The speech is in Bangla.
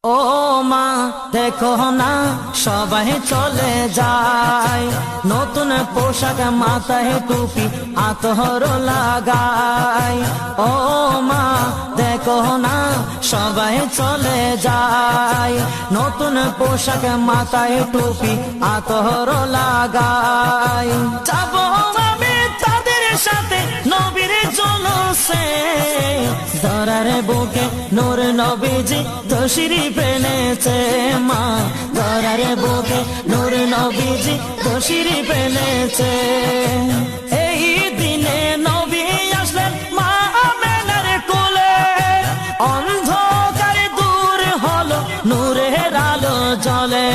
ও মা দেখো না সবাই চলে যায়, নতুন পোশাক মাথায় টুপি আতর লাগায়। ও মা দেখো না সবাই চলে যায়, নতুন পোশাক মাথায় টুপি আতর লাগায়। যাবো আমি তাদের সাথে নবীর জলসে, ধরার বুকে নূর নবীজি তশরিফ এনেছে। মা ধরার বুকে নূর নবীজি তশরিফ এনেছে। এই দিনে নবী আসলেন মা আমেনার কোলে, অন্ধকার দূর হলো নূরের আলো জ্বলে।